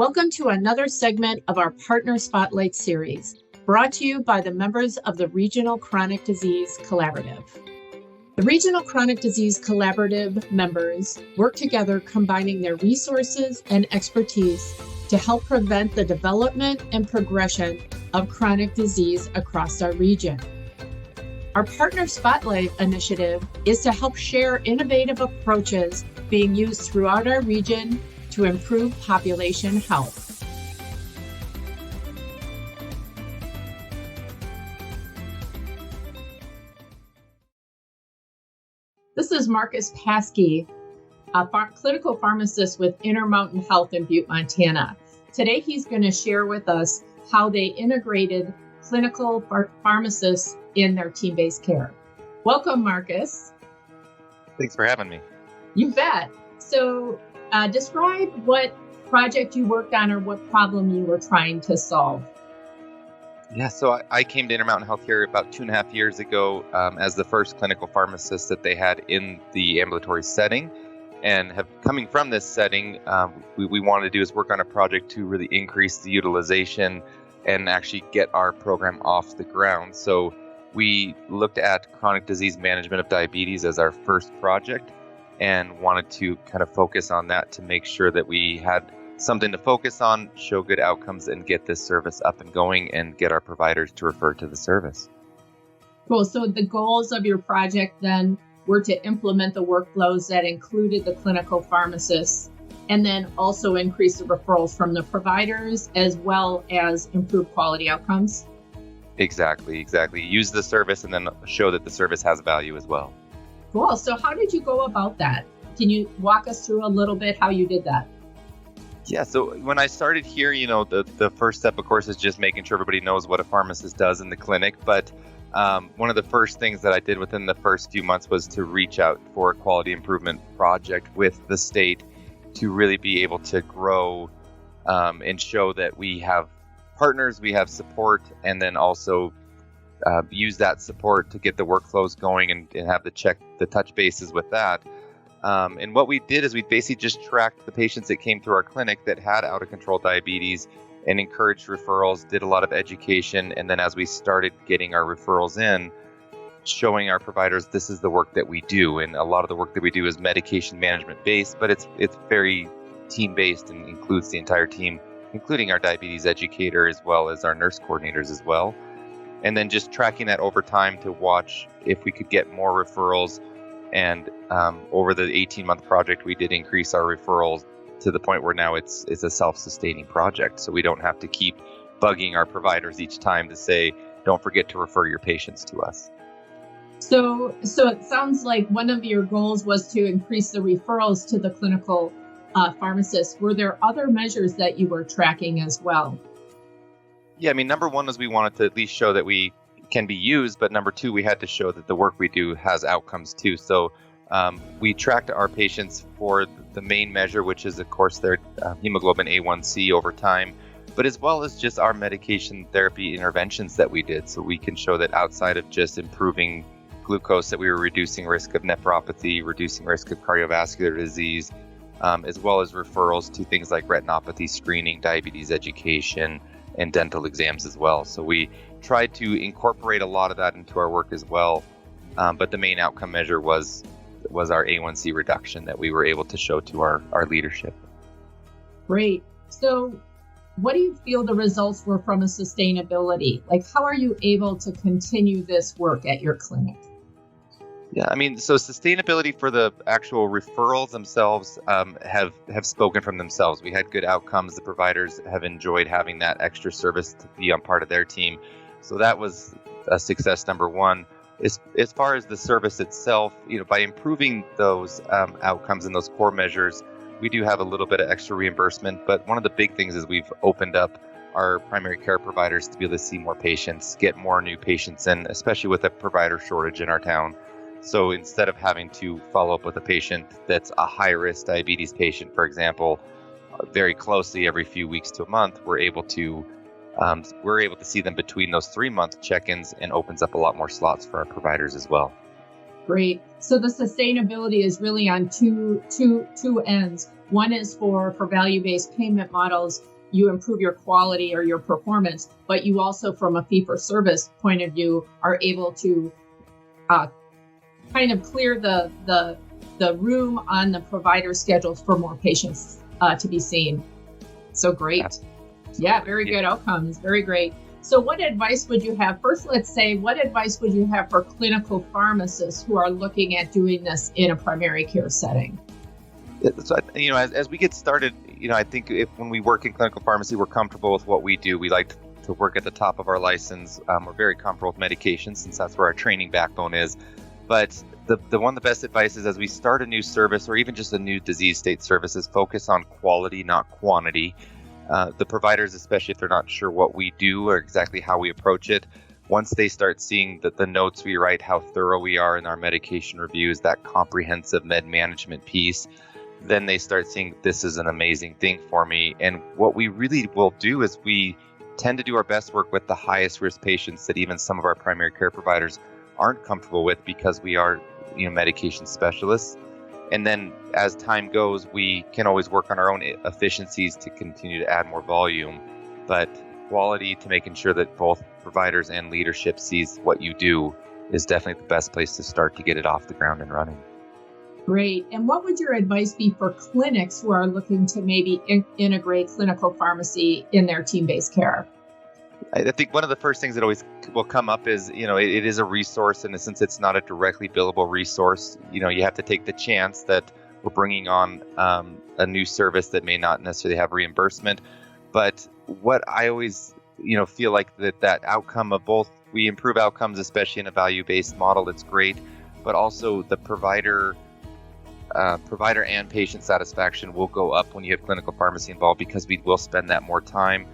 Welcome to another segment of our Partner Spotlight series, brought to you by the members of the Regional Chronic Disease Collaborative. The Regional Chronic Disease Collaborative members work together combining their resources and expertise to help prevent the development and progression of chronic disease across our region. Our Partner Spotlight initiative is to help share innovative approaches being used throughout our region to improve population health. This is Marcus Paske, a clinical pharmacist with Intermountain Health in Butte, Montana. Today, he's going to share with us how they integrated clinical pharmacists in their team-based care. Welcome, Marcus. Thanks for having me. You bet. So describe what project you worked on or what problem you were trying to solve. Yeah, so I came to Intermountain Health here about 2.5 years ago as the first clinical pharmacist that they had in the ambulatory setting. And coming from this setting, we wanted to do is work on a project to really increase the utilization and actually get our program off the ground. So we looked at chronic disease management of diabetes as our first project and wanted to kind of focus on that to make sure that we had something to focus on, show good outcomes, and get this service up and going and get our providers to refer to the service. Cool. So the goals of your project then were to implement the workflows that included the clinical pharmacists and then also increase the referrals from the providers as well as improve quality outcomes? Exactly. Use the service and then show that the service has value as well. Cool. So how did you go about that? Can you walk us through a little bit how you did that? Yeah, so when I started here, the first step, of course, is just making sure everybody knows what a pharmacist does in the clinic. But one of the first things that I did within the first few months was to reach out for a quality improvement project with the state to really be able to grow and show that we have partners, we have support, and then also use that support to get the workflows going and have the touch bases with that. And what we did is we basically just tracked the patients that came through our clinic that had out of control diabetes and encouraged referrals, did a lot of education. And then as we started getting our referrals in, showing our providers this is the work that we do. And a lot of the work that we do is medication management based, but it's very team based and includes the entire team, including our diabetes educator as well as our nurse coordinators as well. And then just tracking that over time to watch if we could get more referrals. And over the 18-month project, we did increase our referrals to the point where now it's a self-sustaining project. So we don't have to keep bugging our providers each time to say, don't forget to refer your patients to us. So it sounds like one of your goals was to increase the referrals to the clinical pharmacists. Were there other measures that you were tracking as well? Yeah, number one was we wanted to at least show that we can be used, but number two, we had to show that the work we do has outcomes too. So we tracked our patients for the main measure, which is, of course, their hemoglobin A1C over time, but as well as just our medication therapy interventions that we did. So we can show that outside of just improving glucose, that we were reducing risk of nephropathy, reducing risk of cardiovascular disease, as well as referrals to things like retinopathy screening, diabetes education, and dental exams as well. So we tried to incorporate a lot of that into our work as well. But the main outcome measure was our A1C reduction that we were able to show to our leadership. Great. So what do you feel the results were from a sustainability? Like, how are you able to continue this work at your clinic? Yeah, so sustainability for the actual referrals themselves have spoken from themselves. We had good outcomes. The providers have enjoyed having that extra service to be on part of their team. So that was a success number one. As far as the service itself, by improving those outcomes and those core measures, we do have a little bit of extra reimbursement. But one of the big things is we've opened up our primary care providers to be able to see more patients, get more new patients in, especially with a provider shortage in our town. So instead of having to follow up with a patient that's a high-risk diabetes patient, for example, very closely every few weeks to a month, we're able to see them between those 3-month check-ins and opens up a lot more slots for our providers as well. Great. So the sustainability is really on two ends. One is for value-based payment models, you improve your quality or your performance, but you also, from a fee-for-service point of view, are able to kind of clear the room on the provider schedules for more patients to be seen. So great. Yeah, very good outcomes. Very great. So what advice would you have? First, let's say, what advice would you have for clinical pharmacists who are looking at doing this in a primary care setting? So, as we get started, I think when we work in clinical pharmacy, we're comfortable with what we do. We like to work at the top of our license. We're very comfortable with medication since that's where our training backbone is. But the one of the best advice is, as we start a new service or even just a new disease state service, is focus on quality, not quantity. The providers, especially if they're not sure what we do or exactly how we approach it, once they start seeing the notes we write, how thorough we are in our medication reviews, that comprehensive med management piece, then they start seeing this is an amazing thing for me. And what we really will do is we tend to do our best work with the highest risk patients that even some of our primary care providers aren't comfortable with, because we are medication specialists. And then as time goes, we can always work on our own efficiencies to continue to add more volume. But quality, to making sure that both providers and leadership sees what you do, is definitely the best place to start to get it off the ground and running. Great. And what would your advice be for clinics who are looking to maybe integrate clinical pharmacy in their team-based care? I think one of the first things that always will come up is, it is a resource, and since it's not a directly billable resource, you have to take the chance that we're bringing on a new service that may not necessarily have reimbursement. But what I always, feel like that outcome of both, we improve outcomes, especially in a value-based model, it's great, but also the provider and patient satisfaction will go up when you have clinical pharmacy involved, because we will spend that more time.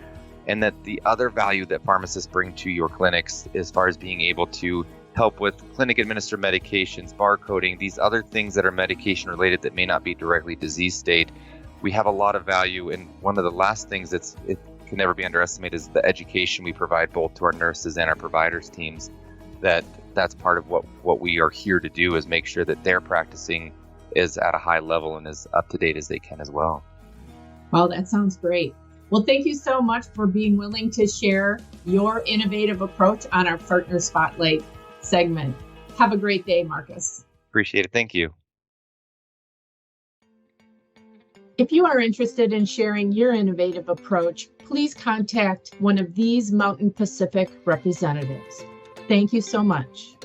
And that the other value that pharmacists bring to your clinics, as far as being able to help with clinic administered medications, barcoding, these other things that are medication related that may not be directly disease state, we have a lot of value. And one of the last things it can never be underestimated is the education we provide both to our nurses and our providers teams. That's part of what we are here to do, is make sure that they're practicing is at a high level and as up to date as they can as well. Well, that sounds great. Well, thank you so much for being willing to share your innovative approach on our Partner Spotlight segment. Have a great day, Marcus. Appreciate it. Thank you. If you are interested in sharing your innovative approach, please contact one of these Mountain Pacific representatives. Thank you so much.